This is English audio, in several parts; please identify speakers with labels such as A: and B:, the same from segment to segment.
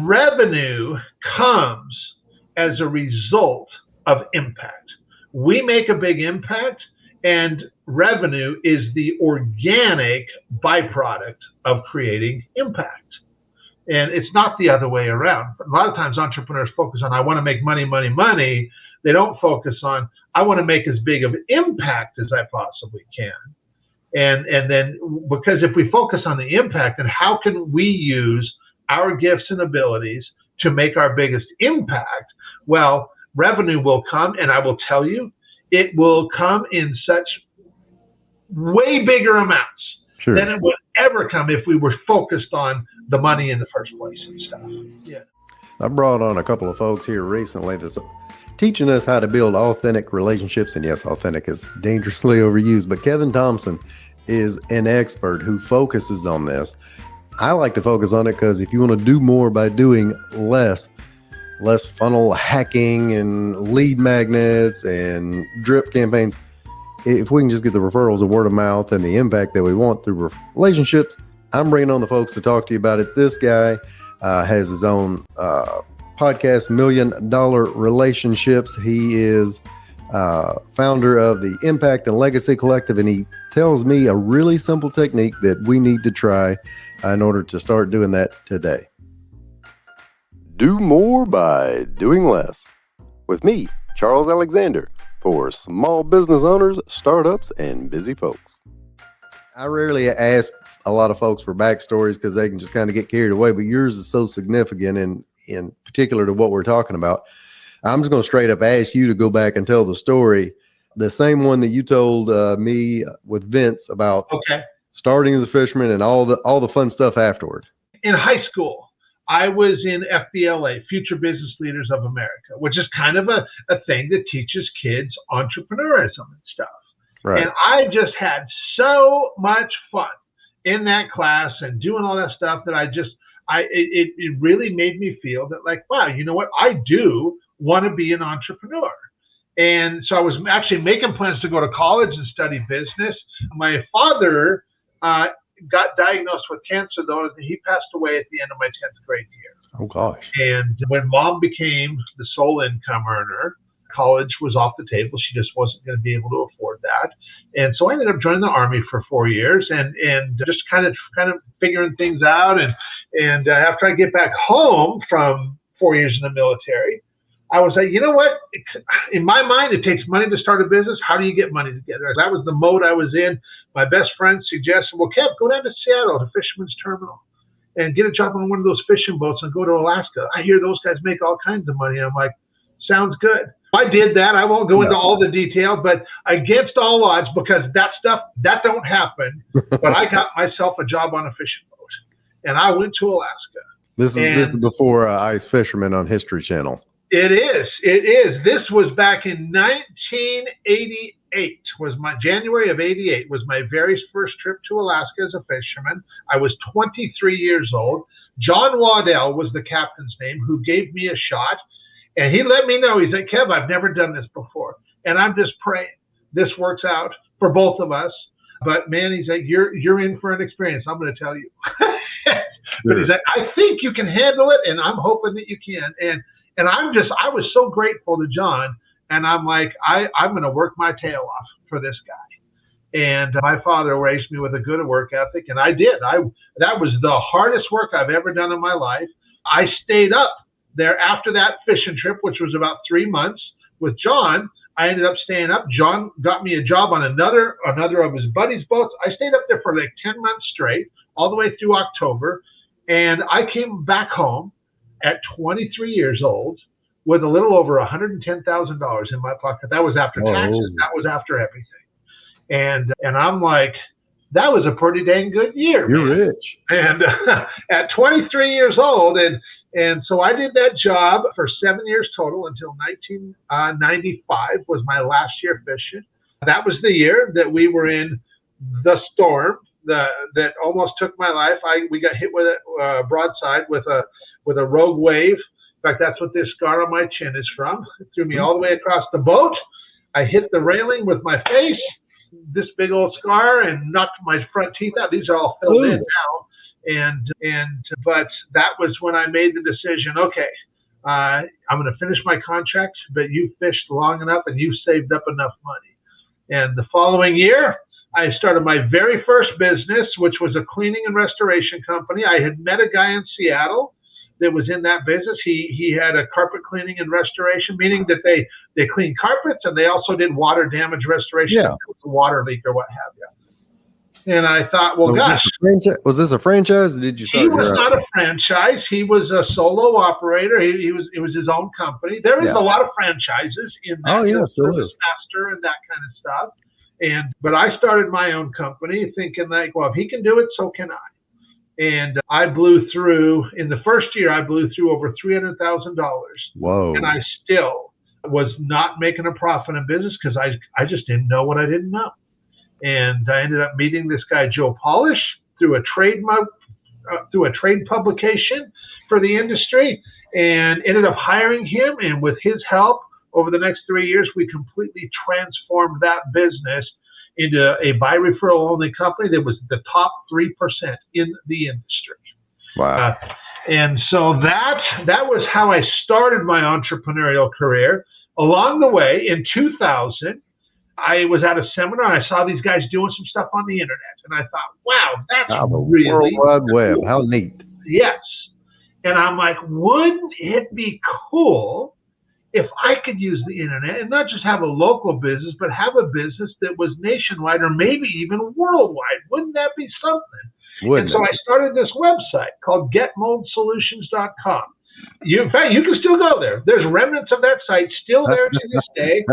A: revenue comes as a result of impact. We make a big impact, and revenue is the organic byproduct of creating impact. And it's not the other way around. A lot of times entrepreneurs focus on, I want to make money, money, money. They don't focus on, I want to make as big of an impact as I possibly can. And then, because if we focus on the impact, then how can we use our gifts and abilities to make our biggest impact? Well, revenue will come, and I will tell you, it will come in such way bigger amounts than it would ever come if we were focused on the money in the first place and stuff. Yeah.
B: I brought on a couple of folks here recently that's teaching us how to build authentic relationships. And yes, authentic is dangerously overused, but Kevin Thompson is an expert who focuses on this. I like to focus on it because if you want to do more by doing less funnel hacking and lead magnets and drip campaigns, if we can just get the referrals and word of mouth and the impact that we want through relationships, I'm bringing on the folks to talk to you about it. This guy has his own podcast, $1 Million Relationships. He is founder of the Impact and Legacy Collective, and he tells me a really simple technique that we need to try in order to start doing that today. Do more by doing less. With me, Charles Alexander, for small business owners, startups, and busy folks. I rarely ask a lot of folks for backstories because they can just kind of get carried away, but yours is so significant and in particular to what we're talking about. I'm just going to straight up ask you to go back and tell the story, the same one that you told me with Vince about starting as a fisherman and all the fun stuff afterward.
A: In high school, I was in FBLA, Future Business Leaders of America, which is kind of a thing that teaches kids entrepreneurism and stuff. Right. And I just had so much fun in that class and doing all that stuff that it really made me feel that, like, wow, you know what? I do want to be an entrepreneur. And so I was actually making plans to go to college and study business. My father got diagnosed with cancer, though, and he passed away at the end of my 10th grade year.
B: Oh, gosh.
A: And when mom became the sole income earner, college was off the table. She just wasn't going to be able to afford that. And so I ended up joining the Army for 4 years and just kind of figuring things out. And after I get back home from 4 years in the military, I was like, you know what? In my mind, it takes money to start a business. How do you get money together? That was the mode I was in. My best friend suggested, well, Kev, go down to Seattle, to Fisherman's Terminal, and get a job on one of those fishing boats and go to Alaska. I hear those guys make all kinds of money. I'm like, sounds good. I did that. I won't go into all the detail, but against all odds, because that stuff, that don't happen. But I got myself a job on a fishing boat, and I went to Alaska.
B: This is before Ice Fisherman on History Channel.
A: It is. This was back in 1988. Was my January of 88 was my very first trip to Alaska as a fisherman. I was 23 years old. John Waddell was the captain's name, who gave me a shot. And he let me know, he said, Kev, I've never done this before. And I'm just praying this works out for both of us. But man, he's like, you're in for an experience. I'm going to tell you. But he's like, I think you can handle it. And I'm hoping that you can. And I was so grateful to John. And I'm like, I'm going to work my tail off for this guy. And my father raised me with a good work ethic. And I did. That was the hardest work I've ever done in my life. I stayed up there after that fishing trip, which was about 3 months with John. I ended up staying up. John got me a job on another of his buddies' boats. I stayed up there for like 10 months straight, all the way through October. And I came back home at 23 years old with a little over $110,000 in my pocket. That was after taxes. That was after everything. And I'm like, that was a pretty dang good year.
B: You're rich.
A: And at 23 years old, and so I did that job for 7 years total until 1995 was my last year fishing. That was the year that we were in the storm that almost took my life. We got hit with a broadside with a rogue wave. In fact, that's what this scar on my chin is from. It threw me all the way across the boat. I hit the railing with my face, this big old scar, and knocked my front teeth out. These are all filled in now. But that was when I made the decision. Okay, I'm going to finish my contract, but you fished long enough and you saved up enough money. And the following year, I started my very first business, which was a cleaning and restoration company. I had met a guy in Seattle that was in that business. He had a carpet cleaning and restoration, meaning that they cleaned carpets and they also did water damage restoration, if it was a water leak or what have you. And I thought, well, gosh.
B: Was this a franchise or did you start?
A: He was not a franchise. He was a solo operator. It was his own company. There is a lot of franchises in that.
B: Oh, yeah, still is.
A: Master and that kind of stuff. But I started my own company thinking like, well, if he can do it, so can I. And I blew through, in the first year, I blew through over $300,000.
B: Whoa.
A: And I still was not making a profit in business because I just didn't know what I didn't know. And I ended up meeting this guy, Joe Polish, through a trade publication for the industry, and ended up hiring him. And with his help, over the next 3 years, we completely transformed that business into a by referral only company that was the top 3% in the industry.
B: Wow.
A: And so that was how I started my entrepreneurial career. Along the way, in 2000, I was at a seminar and I saw these guys doing some stuff on the internet. And I thought, wow, that's really
B: World Wide Web. How neat.
A: Yes. And I'm like, wouldn't it be cool if I could use the internet and not just have a local business, but have a business that was nationwide or maybe even worldwide? Wouldn't that be something? So I started this website called getmoldsolutions.com. In fact, you can still go there. There's remnants of that site still there to this day.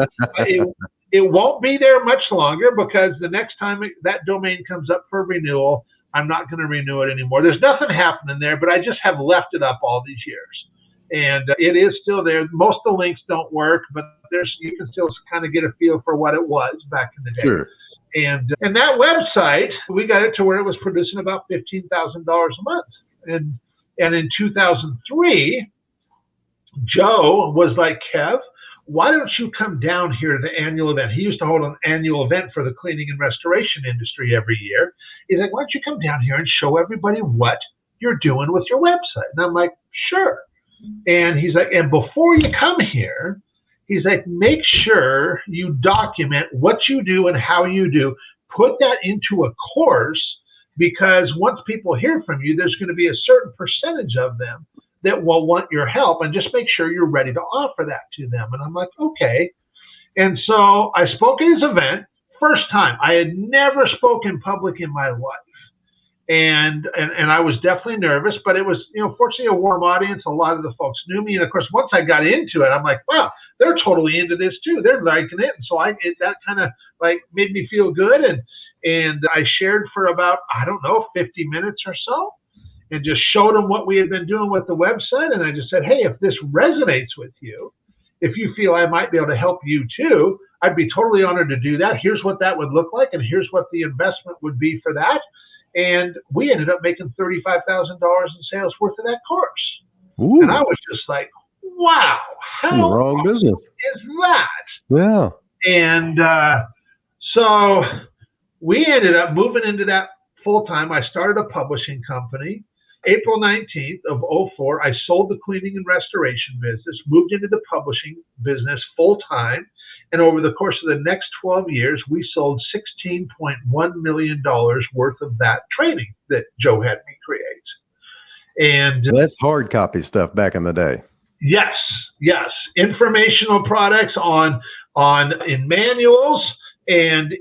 A: It won't be there much longer because the next time that domain comes up for renewal, I'm not going to renew it anymore. There's nothing happening there, but I just have left it up all these years. And it is still there. Most of the links don't work, but you can still kind of get a feel for what it was back in the day.
B: Sure.
A: And that website, we got it to where it was producing about $15,000 a month. And in 2003, Joe was like, Kev, why don't you come down here to the annual event? He used to hold an annual event for the cleaning and restoration industry every year. He's like, why don't you come down here and show everybody what you're doing with your website? And I'm like, sure. And he's like, and before you come here, he's like, make sure you document what you do and how you do. Put that into a course, because once people hear from you, there's going to be a certain percentage of them that will want your help, and just make sure you're ready to offer that to them. And I'm like, okay. And so I spoke at his event, first time. I had never spoken public in my life. And I was definitely nervous, but it was, fortunately a warm audience. A lot of the folks knew me. And of course, once I got into it, I'm like, wow, they're totally into this too. They're liking it. And so that kind of like made me feel good. And I shared for about, 50 minutes or so, and just showed them what we had been doing with the website. And I just said, hey, if this resonates with you, if you feel I might be able to help you too, I'd be totally honored to do that. Here's what that would look like. And here's what the investment would be for that. And we ended up making $35,000 in sales worth of that course.
B: Ooh.
A: And I was just like, wow, how
B: wrong business
A: is that?
B: Yeah.
A: And so we ended up moving into that full time. I started a publishing company. April 19th of 2004, I sold the cleaning and restoration business, moved into the publishing business full time. And over the course of the next 12 years, we sold $16.1 million worth of that training that Joe had me create. And
B: that's hard copy stuff back in the day.
A: Yes. Informational products in manuals. And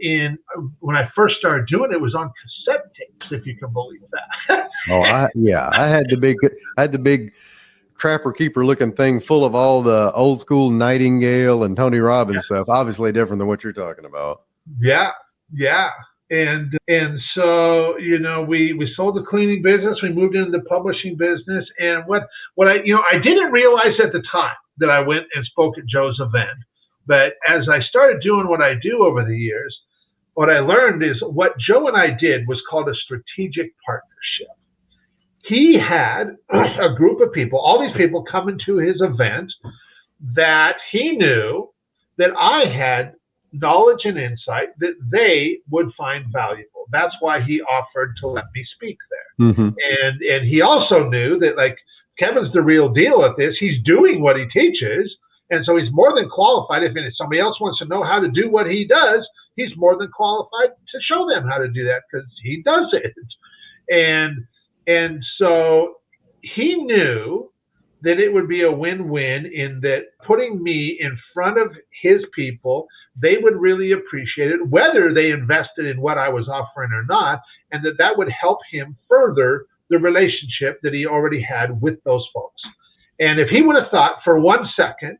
A: when I first started doing it, it was on cassette tapes, if you can believe that.
B: I had the big Trapper Keeper looking thing full of all the old school Nightingale and Tony Robbins stuff. Obviously different than what you're talking about.
A: Yeah. And so, we sold the cleaning business. We moved into the publishing business. And what I didn't realize at the time that I went and spoke at Joe's event. But as I started doing what I do over the years, what I learned is what Joe and I did was called a strategic partnership. He had a group of people, all these people coming to his event that he knew that I had knowledge and insight that they would find valuable. That's why he offered to let me speak there.
B: Mm-hmm.
A: And he also knew that, like, Kevin's the real deal at this. He's doing what he teaches. And so he's more than qualified. If somebody else wants to know how to do what he does, he's more than qualified to show them how to do that because he does it. And so he knew that it would be a win-win in that putting me in front of his people, they would really appreciate it, whether they invested in what I was offering or not, and that would help him further the relationship that he already had with those folks. And if he would have thought for 1 second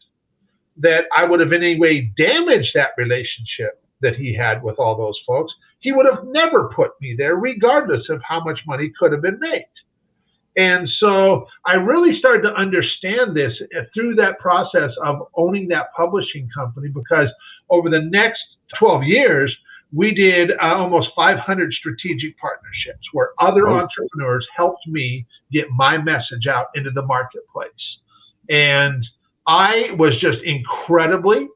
A: that I would have in any way damaged that relationship that he had with all those folks, he would have never put me there, regardless of how much money could have been made. And so I really started to understand this through that process of owning that publishing company, because over the next 12 years, we did almost 500 strategic partnerships where other entrepreneurs helped me get my message out into the marketplace. And I was just incredibly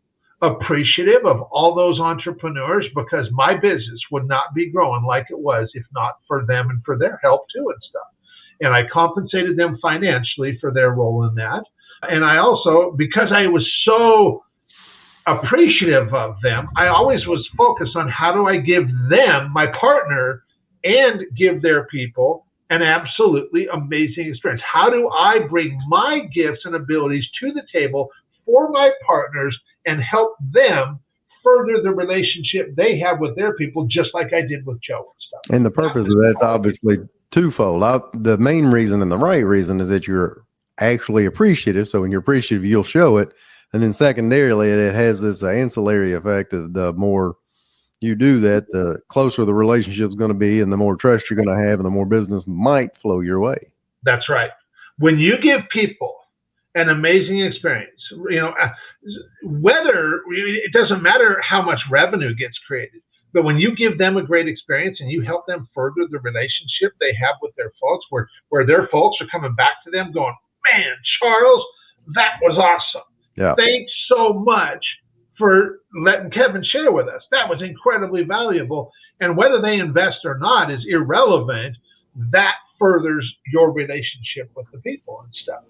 A: appreciative of all those entrepreneurs, because my business would not be growing like it was if not for them and for their help too and stuff. And I compensated them financially for their role in that. And I also, because I was so appreciative of them, I always was focused on how do I give them, my partner, and give their people an absolutely amazing experience. How do I bring my gifts and abilities to the table for my partners and help them further the relationship they have with their people, just like I did with Joe and stuff.
B: And the purpose of that's obviously twofold. The main reason and the right reason is that you're actually appreciative. So when you're appreciative, you'll show it. And then secondarily, it has this ancillary effect of the more you do that, the closer the relationship is going to be, and the more trust you're going to have, and the more business might flow your way.
A: That's right. When you give people an amazing experience, whether it doesn't matter how much revenue gets created, but when you give them a great experience and you help them further the relationship they have with their folks, where their folks are coming back to them going, man, Charles, that was awesome.
B: Yeah.
A: Thanks so much for letting Kevin share with us. That was incredibly valuable. And whether they invest or not is irrelevant. That furthers your relationship with the people and stuff.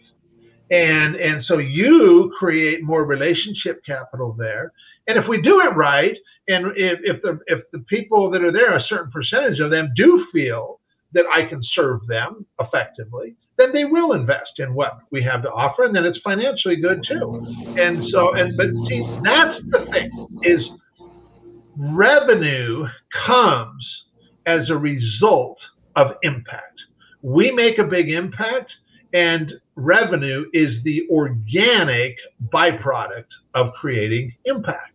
A: And so you create more relationship capital there. And if we do it right, and if the people that are there, a certain percentage of them do feel that I can serve them effectively, then they will invest in what we have to offer, and then it's financially good too. But see, that's the thing, is revenue comes as a result of impact. We make a big impact, and revenue is the organic byproduct of creating impact.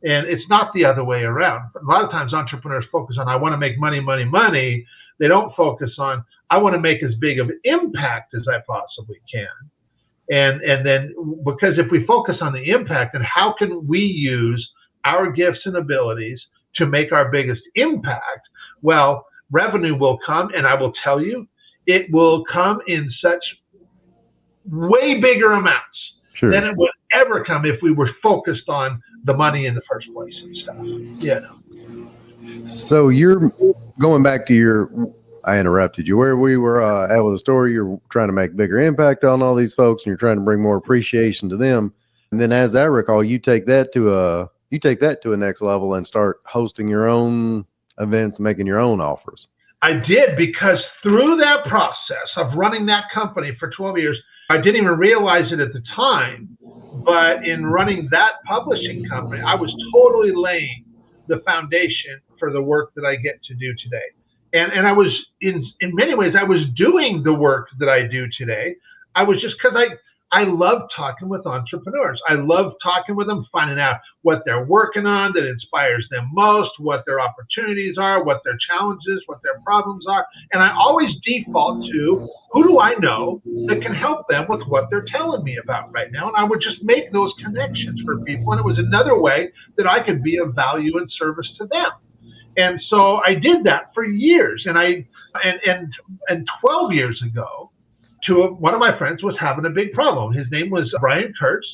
A: And it's not the other way around. A lot of times entrepreneurs focus on, I want to make money, money, money. They don't focus on, I want to make as big of an impact as I possibly can. And then, because if we focus on the impact, then how can we use our gifts and abilities to make our biggest impact? Well, revenue will come, and I will tell you, it will come in such way bigger amounts than it would ever come if we were focused on the money in the first place and stuff.
B: So you're going back to I interrupted you, where we were at with the story. You're trying to make bigger impact on all these folks, and you're trying to bring more appreciation to them. And then, as I recall, you take that to a next level and start hosting your own events, making your own offers.
A: I did, because through that process of running that company for 12 years, I didn't even realize it at the time, but in running that publishing company, I was totally laying the foundation for the work that I get to do today. And I was, in many ways, I was doing the work that I do today. I was just, because I love talking with entrepreneurs. I love talking with them, finding out what they're working on that inspires them most, what their opportunities are, what their challenges, what their problems are. And I always default to, who do I know that can help them with what they're telling me about right now? And I would just make those connections for people. And it was another way that I could be of value and service to them. And so I did that for years. And 12 years ago, one of my friends was having a big problem. His name was Brian Kurtz.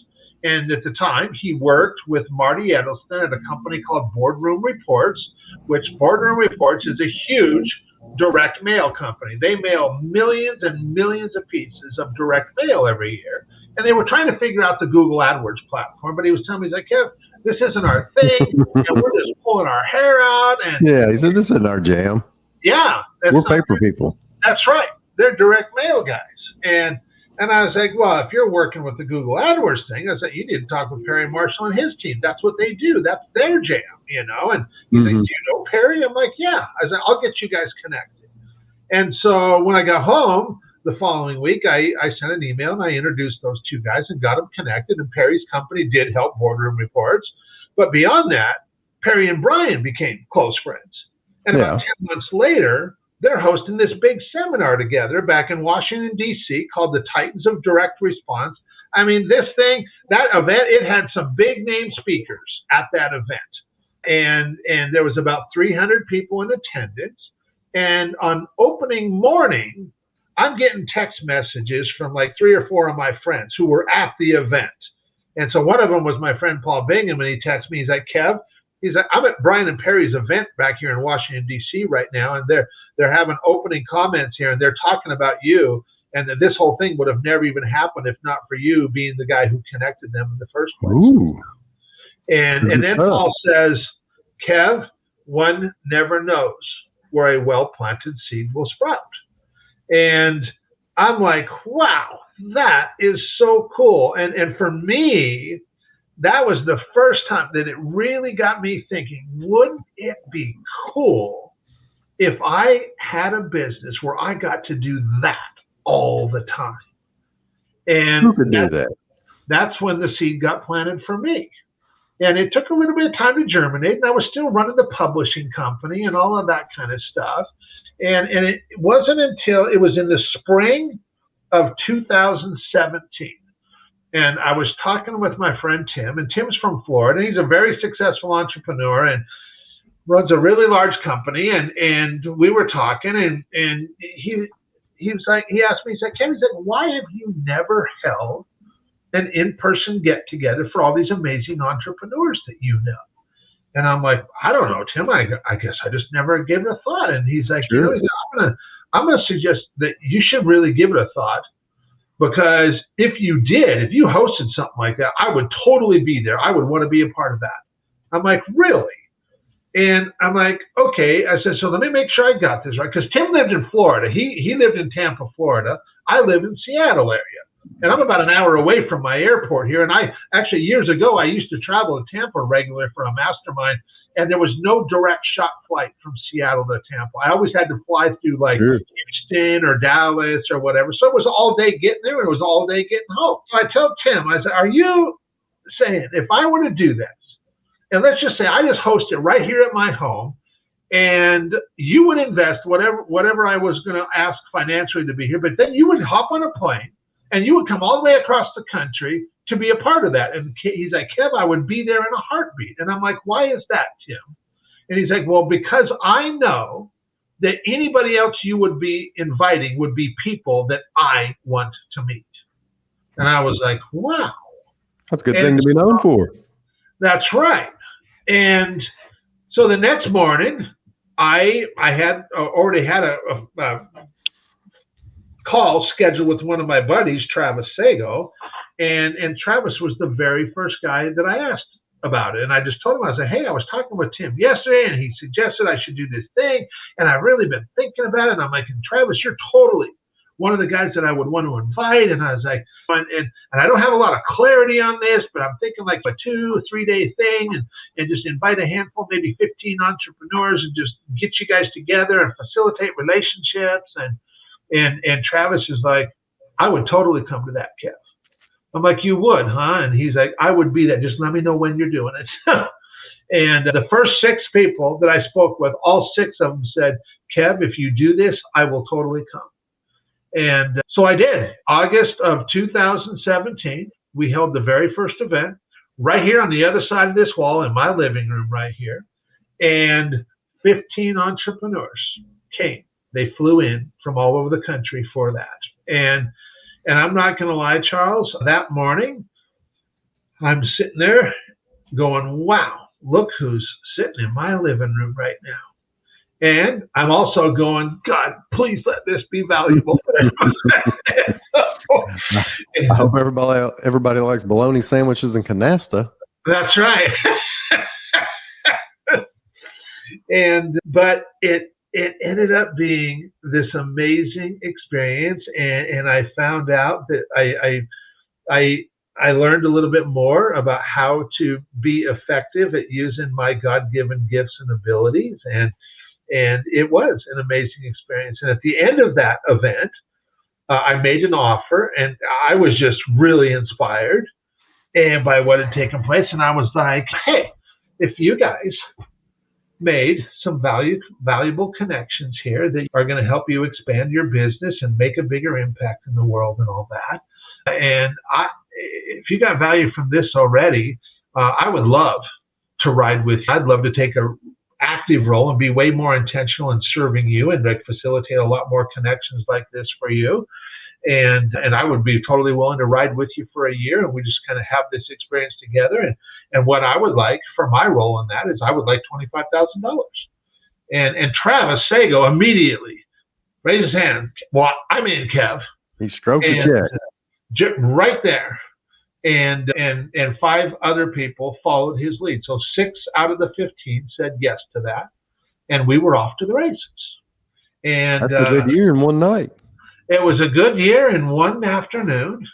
A: And at the time, he worked with Marty Edelston at a company called Boardroom Reports, which Boardroom Reports is a huge direct mail company. They mail millions and millions of pieces of direct mail every year. And they were trying to figure out the Google AdWords platform, but he was telling me, he's like, Kev, this isn't our thing, and we're just pulling our hair out. And
B: yeah, he said, this isn't our jam.
A: Yeah.
B: We're paper people.
A: That's right. They're direct mail guys. And I was like, well, if you're working with the Google AdWords thing, I said, you need to talk with Perry Marshall and his team. That's what they do. That's their jam, And he's like, do you know Perry? I'm like, yeah. I said, I'll get you guys connected. And so when I got home the following week, I sent an email and I introduced those two guys and got them connected. And Perry's company did help Boardroom Reports. But beyond that, Perry and Brian became close friends. And about 10 months later, they're hosting this big seminar together back in Washington, D.C. called the Titans of Direct Response. I mean, this thing, that event, it had some big name speakers at that event. And there was about 300 people in attendance. And on opening morning, I'm getting text messages from like 3 or 4 of my friends who were at the event. And so one of them was my friend Paul Bingham, and he texted me, he's like, Kev, he's like, I'm at Brian and Perry's event back here in Washington, D.C. right now, and they're having opening comments here, and they're talking about you, and that this whole thing would have never even happened if not for you being the guy who connected them in the first place.
B: Ooh.
A: And then Paul says, Kev, one never knows where a well-planted seed will sprout. And I'm like, wow, that is so cool. And for me, that was the first time that it really got me thinking, wouldn't it be cool if I had a business where I got to do that all the time? And
B: who could do that?
A: That's when the seed got planted for me. And it took a little bit of time to germinate, and I was still running the publishing company and all of that kind of stuff. And it wasn't until it was in the spring of 2017. And I was talking with my friend Tim, and Tim's from Florida. He's a very successful entrepreneur and runs a really large company. And we were talking, and he was like, he asked me, he said, Ken, he said, why have you never held an in-person get-together for all these amazing entrepreneurs that you know? And I'm like, I don't know, Tim. I guess I just never gave it a thought. And he's like,
B: sure.
A: I'm gonna suggest that you should really give it a thought, because if you hosted something like that, I would totally be there. I would want to be a part of that. I'm like, really? And I'm like, okay. I said, so let me make sure I got this right, because Tim lived in Florida. He lived in Tampa, Florida. I live in Seattle area. And I'm about an hour away from my airport here. And I actually, years ago, I used to travel to Tampa regularly for a mastermind, and there was no direct shot flight from Seattle to Tampa. I always had to fly through like Houston or Dallas or whatever. So it was all day getting there, and it was all day getting home. So I tell Tim, I said, are you saying if I were to do this, and let's just say I just host it right here at my home, and you would invest whatever I was going to ask financially to be here, but then you would hop on a plane, and you would come all the way across the country to be a part of that? And he's like, Kev, I would be there in a heartbeat. And I'm like, why is that, Tim? And he's like, well, because I know that anybody else you would be inviting would be people that I want to meet. And I was like, wow.
B: That's a good thing to be known for.
A: That's right. And so the next morning, I had already had a call scheduled with one of my buddies, Travis Sago, and Travis was the very first guy that I asked about it. And I just told him, I said, hey, I was talking with Tim yesterday, and he suggested I should do this thing, and I've really been thinking about it. And I'm like, and Travis, you're totally one of the guys that I would want to invite. And I was like, and I don't have a lot of clarity on this, but I'm thinking like a 2 or 3 day thing, and just invite a handful, maybe 15 entrepreneurs, and just get you guys together and facilitate relationships. And Travis is like, I would totally come to that, Kev. I'm like, you would, huh? And he's like, I would be there. Just let me know when you're doing it. And the first 6 people that I spoke with, all 6 of them said, Kev, if you do this, I will totally come. And so I did. August of 2017, we held the very first event right here on the other side of this wall in my living room right here. And 15 entrepreneurs came. They flew in from all over the country for that. And I'm not going to lie, Charles, that morning, I'm sitting there going, wow, look who's sitting in my living room right now. And I'm also going, God, please let this be valuable. So,
B: I hope everybody likes bologna sandwiches and canasta.
A: that's right. But it ended up being this amazing experience, and I found out that I learned a little bit more about how to be effective at using my God-given gifts and abilities, and it was an amazing experience. And at the end of that event, I made an offer, and I was just really inspired and by what had taken place. And I was like, hey, if you guys made some valuable connections here that are going to help you expand your business and make a bigger impact in the world and all that, and if you got value from this already, I would love to ride with you. I'd love to take a active role and be way more intentional in serving you and like facilitate a lot more connections like this for you. And I would be totally willing to ride with you for a year, and we just kind of have this experience together. And what I would like for my role in that is I would like $25,000. And Travis Sago immediately raised his hand. Well, I'm in, Kev.
B: He stroked the check
A: right there. And 5 other people followed his lead. So 6 out of the 15 said yes to that, and we were off to the races. And
B: that's a good year in one night.
A: It was a good year in one afternoon.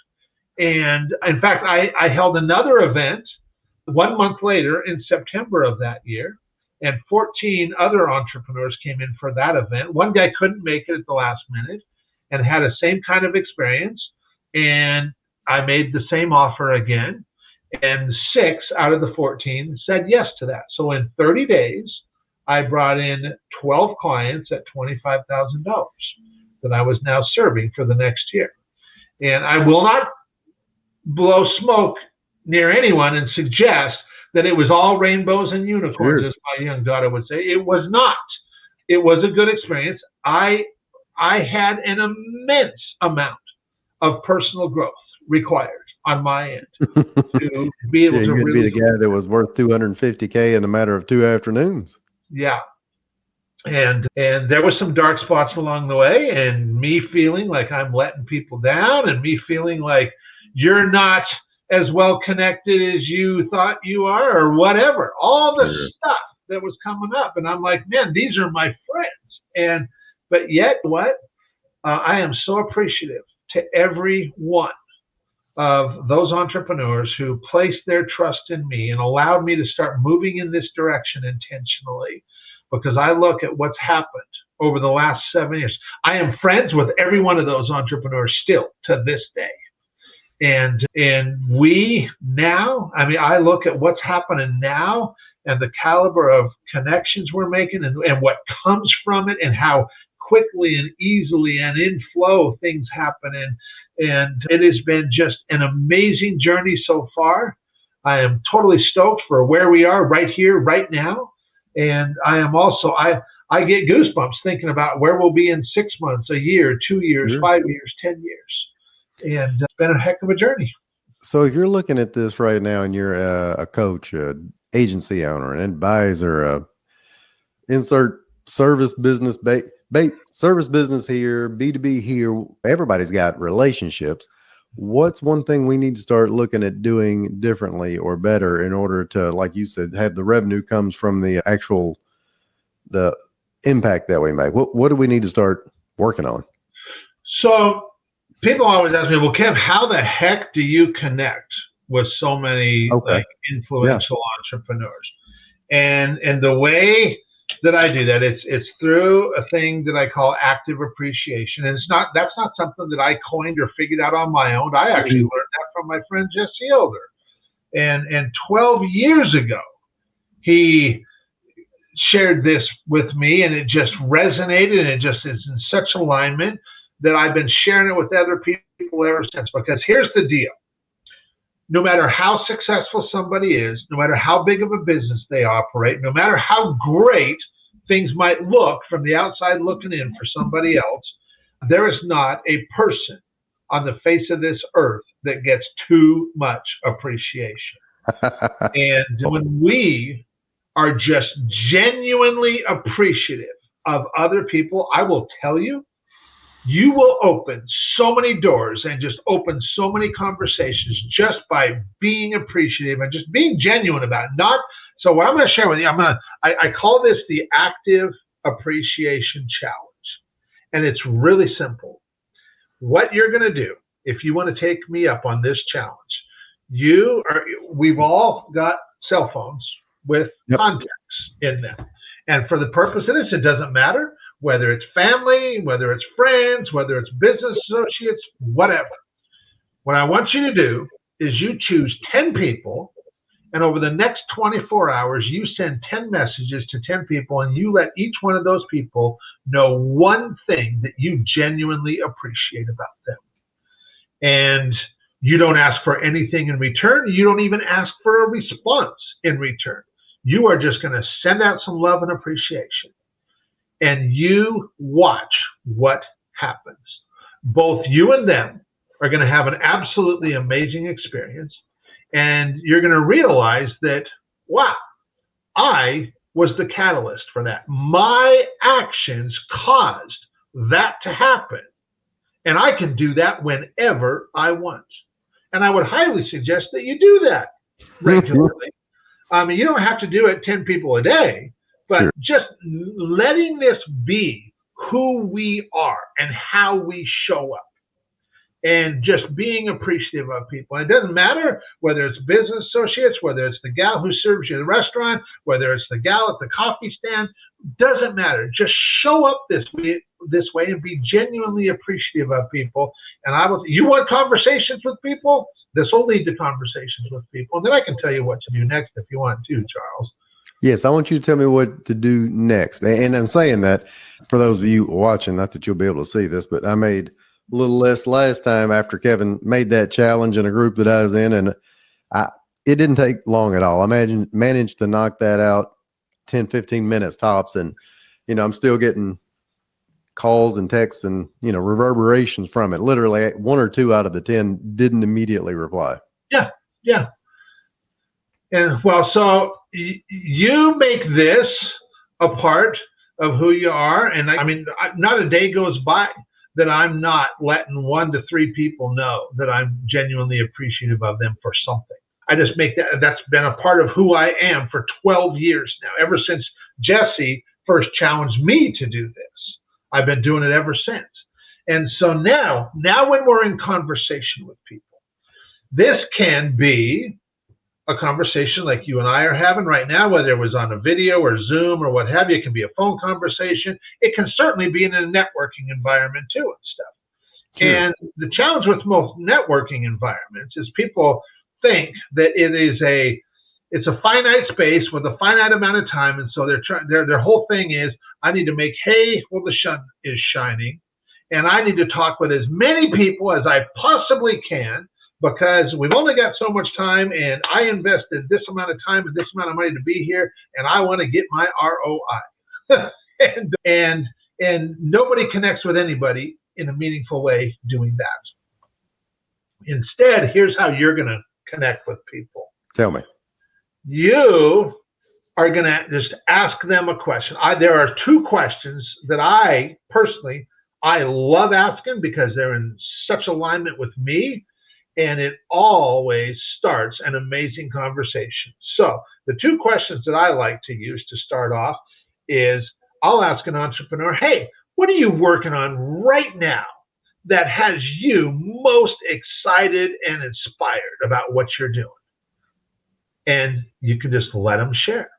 A: And in fact, I held another event 1 month later in September of that year, and 14 other entrepreneurs came in for that event. One guy couldn't make it at the last minute and had the same kind of experience. And I made the same offer again, and 6 out of the 14 said yes to that. So in 30 days, I brought in 12 clients at $25,000 that I was now serving for the next year. And I will not blow smoke near anyone and suggest that it was all rainbows and unicorns, as my young daughter would say. It was not. It was a good experience. I had an immense amount of personal growth required on my end to be able to
B: really be the guy that was worth $250K in a matter of 2 afternoons.
A: Yeah. And there were some dark spots along the way, and me feeling like I'm letting people down, and me feeling like you're not as well connected as you thought you are, or whatever, all the stuff that was coming up. And I'm like, man, these are my friends. But yet what? I am so appreciative to every one of those entrepreneurs who placed their trust in me and allowed me to start moving in this direction intentionally, because I look at what's happened over the last 7 years. I am friends with every one of those entrepreneurs still to this day. And we now, I mean, I look at what's happening now and the caliber of connections we're making and what comes from it, and how quickly and easily and in flow things happen. And it has been just an amazing journey so far. I am totally stoked for where we are right here, right now. And I am also, I get goosebumps thinking about where we'll be in 6 months, a year, 2 years, 5 years, 10 years. And it's been a heck of a journey.
B: So if you're looking at this right now and you're a coach, an agency owner, an advisor, insert service business, service business here, B2B here, everybody's got relationships. What's one thing we need to start looking at doing differently or better in order to, like you said, have the revenue comes from the impact that we make? What do we need to start working on? So
A: people always ask me, well, Kev, how the heck do you connect with so many influential entrepreneurs? And the way that I do that, it's through a thing that I call active appreciation. And that's not something that I coined or figured out on my own. I actually learned that from my friend Jesse Elder. And 12 years ago, he shared this with me, and it just resonated, and it just is in such alignment that I've been sharing it with other people ever since. Because here's the deal. No matter how successful somebody is, no matter how big of a business they operate, no matter how great things might look from the outside looking in for somebody else, there is not a person on the face of this earth that gets too much appreciation. And when we are just genuinely appreciative of other people, I will tell you, you will open so many doors and just open so many conversations just by being appreciative and just being genuine about it. So what I'm going to share with you, I call this the active appreciation challenge. And it's really simple. What you're going to do, if you want to take me up on this challenge, we've all got cell phones with contacts in them. And for the purpose of this, it doesn't matter whether it's family, whether it's friends, whether it's business associates, whatever. What I want you to do is you choose 10 people, and over the next 24 hours, you send 10 messages to 10 people, and you let each one of those people know one thing that you genuinely appreciate about them. And you don't ask for anything in return. You don't even ask for a response in return. You are just going to send out some love and appreciation. And you watch what happens. Both you and them are going to have an absolutely amazing experience. And you're going to realize that, wow, I was the catalyst for that. My actions caused that to happen. And I can do that whenever I want. And I would highly suggest that you do that regularly. You don't have to do it 10 people a day, but just letting this be who we are and how we show up. And just being appreciative of people. And it doesn't matter whether it's business associates, whether it's the gal who serves you at the restaurant, whether it's the gal at the coffee stand, doesn't matter. Just show up this way and be genuinely appreciative of people. And you want conversations with people? This will lead to conversations with people. And then I can tell you what to do next if you want to, Charles.
B: Yes, I want you to tell me what to do next. And I'm saying that for those of you watching, not that you'll be able to see this, but I made a little less last time after Kevin made that challenge in a group that I was in, and it didn't take long at all. I managed to knock that out 10, 15 minutes tops, and I'm still getting calls and texts and reverberations from it. Literally 1 or 2 out of the 10 didn't immediately reply.
A: Yeah. And so you make this a part of who you are, and not a day goes by that I'm not letting 1 to 3 people know that I'm genuinely appreciative of them for something. I just make that's been a part of who I am for 12 years now, ever since Jesse first challenged me to do this. I've been doing it ever since. And so now when we're in conversation with people, this can be a conversation like you and I are having right now, whether it was on a video or Zoom or what have you. It can be a phone conversation. It can certainly be in a networking environment too and stuff. Sure. And the challenge with most networking environments is people think that it's a finite space with a finite amount of time, and so their whole thing is, I need to make hay while the sun is shining, and I need to talk with as many people as I possibly can, because we've only got so much time, and I invested this amount of time and this amount of money to be here, and I want to get my ROI. and nobody connects with anybody in a meaningful way doing that. Instead, here's how you're going to connect with people.
B: Tell me.
A: You are going to just ask them a question. There are 2 questions that I personally love asking because they're in such alignment with me. And it always starts an amazing conversation. So the 2 questions that I like to use to start off is, I'll ask an entrepreneur, hey, what are you working on right now that has you most excited and inspired about what you're doing? And you can just let them share.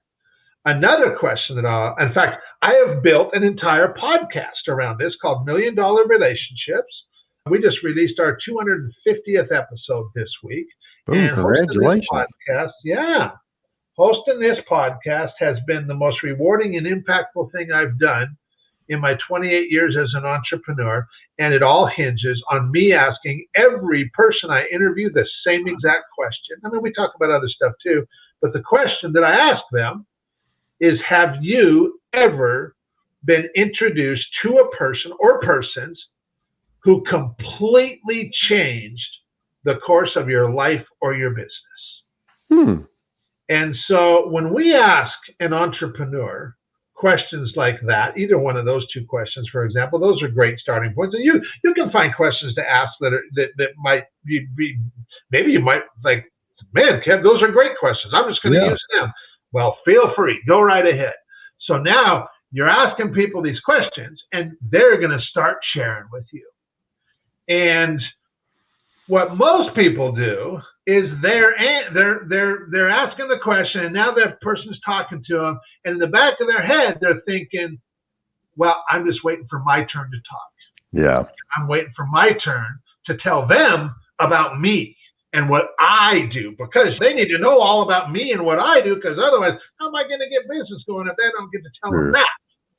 A: Another question in fact, I have built an entire podcast around this called $1 Million Relationships. We just released our 250th episode this week.
B: Boom, congratulations.
A: Hosting this podcast has been the most rewarding and impactful thing I've done in my 28 years as an entrepreneur. And it all hinges on me asking every person I interview the same exact question. I mean, we talk about other stuff too, but the question that I ask them is, have you ever been introduced to a person or persons who completely changed the course of your life or your business? And so when we ask an entrepreneur, questions like that, either one of those two questions, for example, those are great starting points. And you can find questions to ask that might be maybe you might like, man, Kev, those are great questions. I'm just going to use them. Well, feel free. Go right ahead. So now you're asking people these questions, and they're going to start sharing with you. And what most people do is they're asking the question, and now that person's talking to them, and in the back of their head, they're thinking, well, I'm just waiting for my turn to talk.
B: Yeah.
A: I'm waiting for my turn to tell them about me and what I do, because they need to know all about me and what I do, because otherwise, how am I going to get business going if they don't get to tell them that?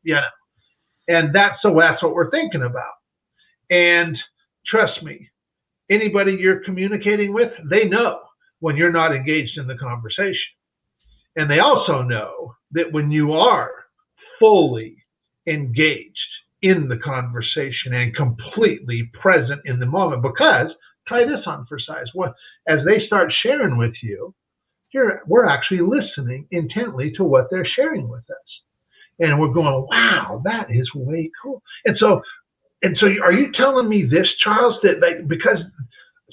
A: You know, and that's what we're thinking about. And trust me, anybody you're communicating with, they know when you're not engaged in the conversation. And they also know that when you are fully engaged in the conversation and completely present in the moment, because try this on for size. As they start sharing with you, we're actually listening intently to what they're sharing with us. And we're going, wow, that is way cool. And so are you telling me this, Charles, that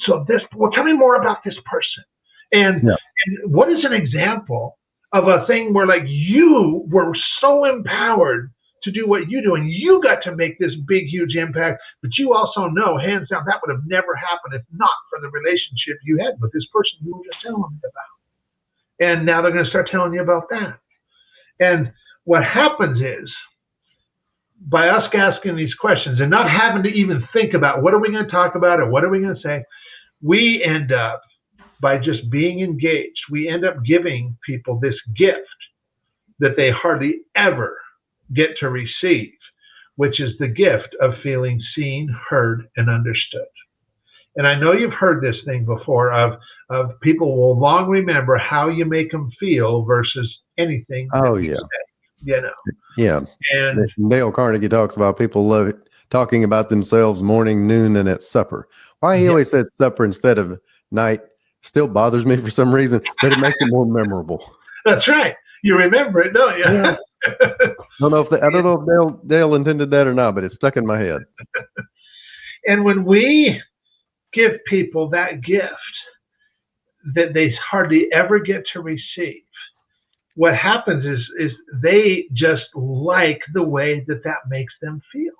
A: tell me more about this person. And what is an example of a thing where like you were so empowered to do what you do, and you got to make this big, huge impact, but you also know, hands down, that would have never happened if not for the relationship you had with this person you were just telling me about. And now they're going to start telling you about that. And what happens is, by us asking these questions and not having to even think about what are we going to talk about or what are we going to say, we end up, by just being engaged, we end up giving people this gift that they hardly ever get to receive, which is the gift of feeling seen, heard, and understood. And I know you've heard this thing before of people will long remember how you make them feel versus anything.
B: Oh, yeah.
A: You know.
B: Yeah. And Dale Carnegie talks about people love it, talking about themselves morning, noon, and at supper. Why he always said supper instead of night still bothers me for some reason, but it makes it more memorable.
A: That's right. You remember it, don't you?
B: Yeah. I don't know if Dale intended that or not, but it's stuck in my head.
A: And when we give people that gift that they hardly ever get to receive, what happens is they just like the way that makes them feel.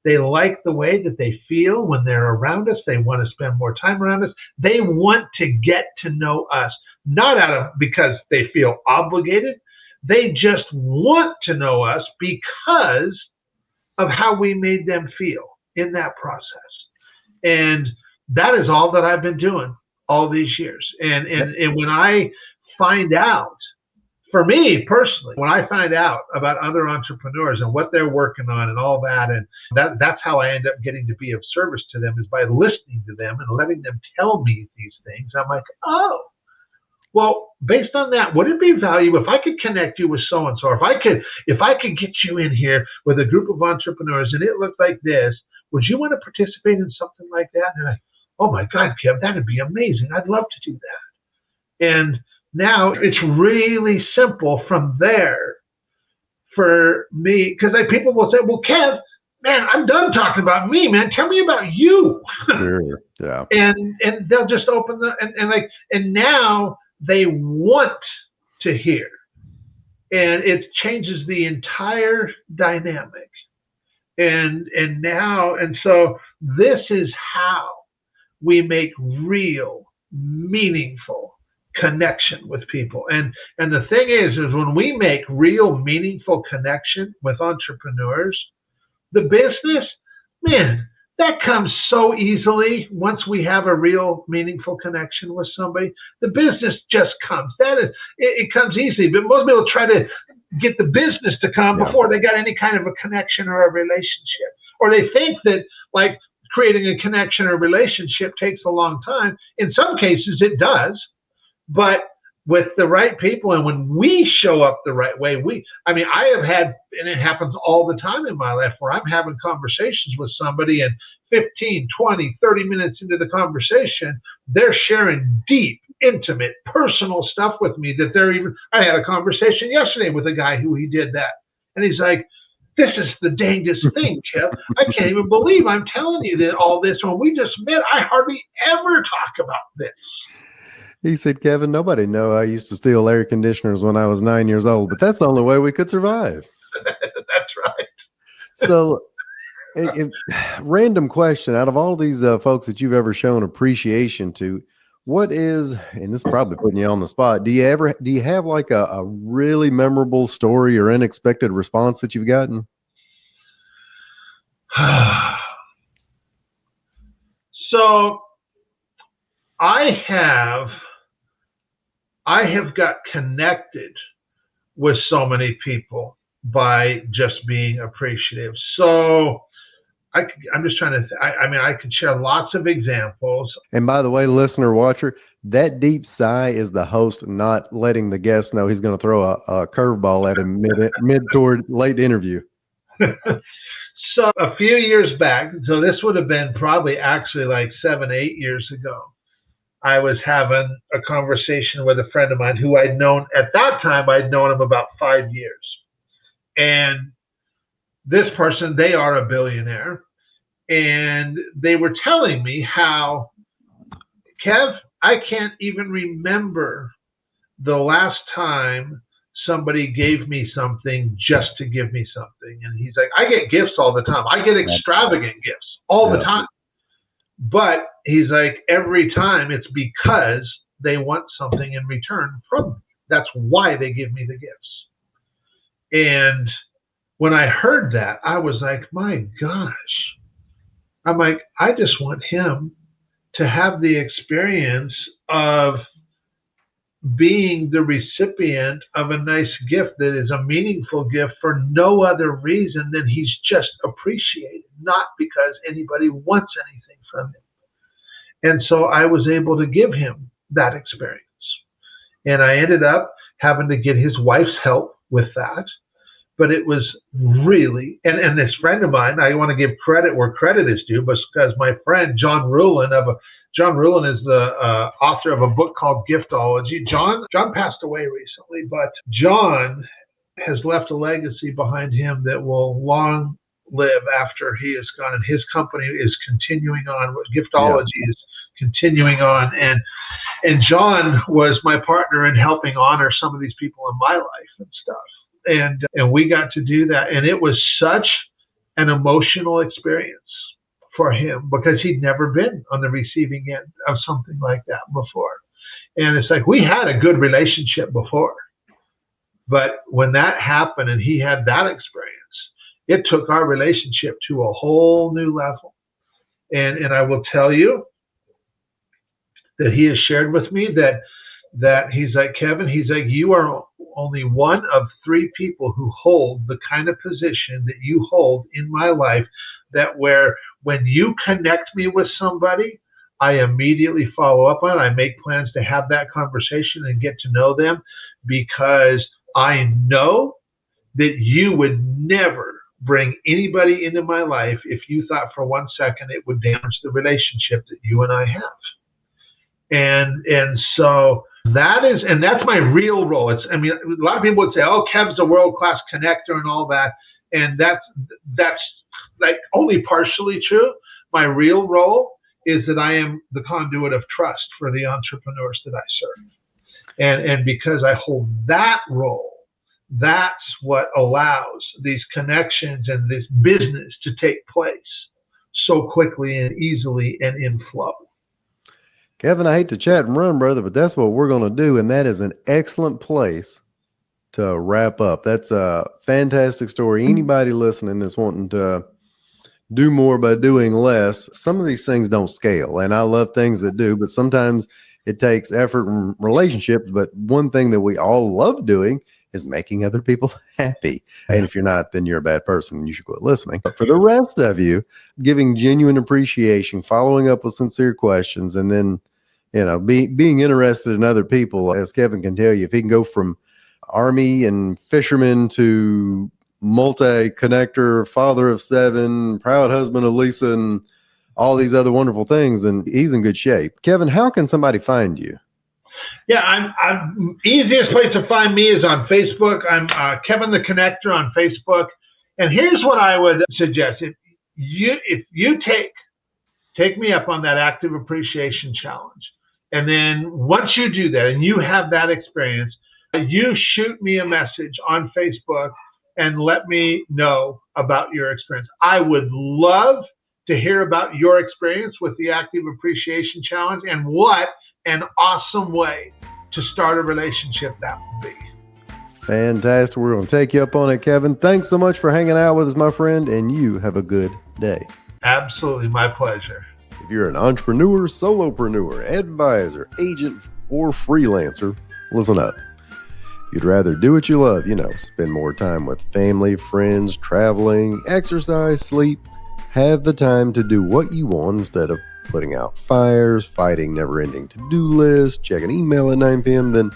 A: They like the way that they feel when they're around us. They want to spend more time around us. They want to get to know us, not because they feel obligated. They just want to know us because of how we made them feel in that process. And that is all that I've been doing all these years. And when I find out, for me personally, when I find out about other entrepreneurs and what they're working on and all that, and that's how I end up getting to be of service to them, is by listening to them and letting them tell me these things. I'm like, oh, well, based on that, would it be valuable if I could connect you with so-and-so, or if I could get you in here with a group of entrepreneurs and it looked like this, would you want to participate in something like that? And I'm like, oh my God, Kev, that'd be amazing. I'd love to do that. And now it's really simple from there for me, because people will say, well, Kev, man, I'm done talking about me, man. Tell me about you.
B: Sure. Yeah.
A: And they'll just open and now they want to hear. And it changes the entire dynamic. And so this is how we make real, meaningful connection with people. And the thing is when we make real, meaningful connection with entrepreneurs, the business, man, that comes so easily. Once we have a real, meaningful connection with somebody, the business just comes. It comes easily. But most people try to get the business to come before they got any kind of a connection or a relationship. Or they think that like creating a connection or relationship takes a long time. In some cases it does, but with the right people, and when we show up the right way, I have had, and it happens all the time in my life, where I'm having conversations with somebody and 15, 20, 30 minutes into the conversation, they're sharing deep, intimate, personal stuff with me that I had a conversation yesterday with a guy who he did that. And he's like, this is the dangest thing, Kev. I can't even believe I'm telling you that all this when we just met. I hardly ever talk about this.
B: He said, Kevin, nobody know I used to steal air conditioners when I was 9 years old, but that's the only way we could survive.
A: That's right.
B: So, random question, out of all these folks that you've ever shown appreciation to, what is, and this is probably putting you on the spot, do you have like a really memorable story or unexpected response that you've gotten?
A: So I have got connected with so many people by just being appreciative. So I'm just trying to, I could share lots of examples.
B: And by the way, listener, watcher, that deep sigh is the host not letting the guest know he's going to throw a curveball at him mid toward late interview.
A: So a few years back, so this would have been probably actually like 7, 8 years ago, I was having a conversation with a friend of mine who I'd known at that time. I'd known him about 5 years. And this person, they are a billionaire. And they were telling me how, Kev, I can't even remember the last time somebody gave me something just to give me something. And he's like, I get gifts all the time. I get extravagant gifts all the time. But he's like, every time it's because they want something in return from me. That's why they give me the gifts. And when I heard that, I was like, my gosh. I'm like, I just want him to have the experience of being the recipient of a nice gift that is a meaningful gift for no other reason than he's just appreciated, not because anybody wants anything from him. And so I was able to give him that experience. And I ended up having to get his wife's help with that. But it was really, and this friend of mine, I want to give credit where credit is due, because my friend John Rulin is the author of a book called Giftology. John passed away recently, but John has left a legacy behind him that will long live after he is gone. And his company is continuing on. Giftology is continuing on. And John was my partner in helping honor some of these people in my life and stuff. And we got to do that. And it was such an emotional experience for him because he'd never been on the receiving end of something like that before. And it's like, we had a good relationship before. But when that happened and he had that experience, it took our relationship to a whole new level. And I will tell you that he has shared with me that he's like, Kevin, he's like, you are only one of 3 people who hold the kind of position that you hold in my life, that where when you connect me with somebody, I immediately follow up on it. I make plans to have that conversation and get to know them, because I know that you would never bring anybody into my life if you thought for 1 second it would damage the relationship that you and I have. And so that's my real role. A lot of people would say, oh, Kev's a world-class connector and all that. And that's like only partially true. My real role is that I am the conduit of trust for the entrepreneurs that I serve. And because I hold that role, that's what allows these connections and this business to take place so quickly and easily and in flow.
B: Kevin, I hate to chat and run, brother, but that's what we're going to do. And that is an excellent place to wrap up. That's a fantastic story. Anybody listening that's wanting to do more by doing less, some of these things don't scale. And I love things that do, but sometimes it takes effort and relationships. But one thing that we all love doing is making other people happy. And if you're not, then you're a bad person and you should quit listening. But for the rest of you, giving genuine appreciation, following up with sincere questions, and then, being interested in other people. As Kevin can tell you, if he can go from Army and fisherman to multi-connector, father of 7, proud husband of Lisa, and all these other wonderful things, then he's in good shape. Kevin, how can somebody find you?
A: Yeah, I'm easiest place to find me is on Facebook. I'm Kevin the Connector on Facebook. And here's what I would suggest: if you take me up on that active appreciation challenge, and then once you do that and you have that experience, you shoot me a message on Facebook and let me know about your experience. I would love to hear about your experience with the active appreciation challenge, and what an awesome way to start a relationship that would be.
B: Fantastic. We're going to take you up on it, Kevin. Thanks so much for hanging out with us, my friend, and you have a good day.
A: Absolutely, my pleasure.
B: If you're an entrepreneur, solopreneur, advisor, agent, or freelancer, listen up. You'd rather do what you love, spend more time with family, friends, traveling, exercise, sleep, have the time to do what you want instead of putting out fires, fighting never-ending to-do lists, checking email at 9 p.m., then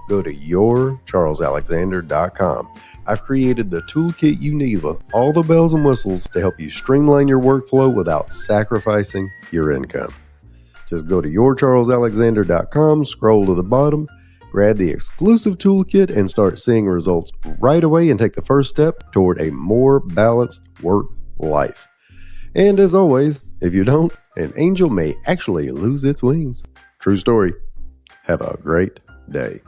B: go to yourcharlesalexander.com. I've created the toolkit you need with all the bells and whistles to help you streamline your workflow without sacrificing your income. Just go to yourcharlesalexander.com, scroll to the bottom, grab the exclusive toolkit, and start seeing results right away and take the first step toward a more balanced work life. And as always, if you don't, an angel may actually lose its wings. True story. Have a great day.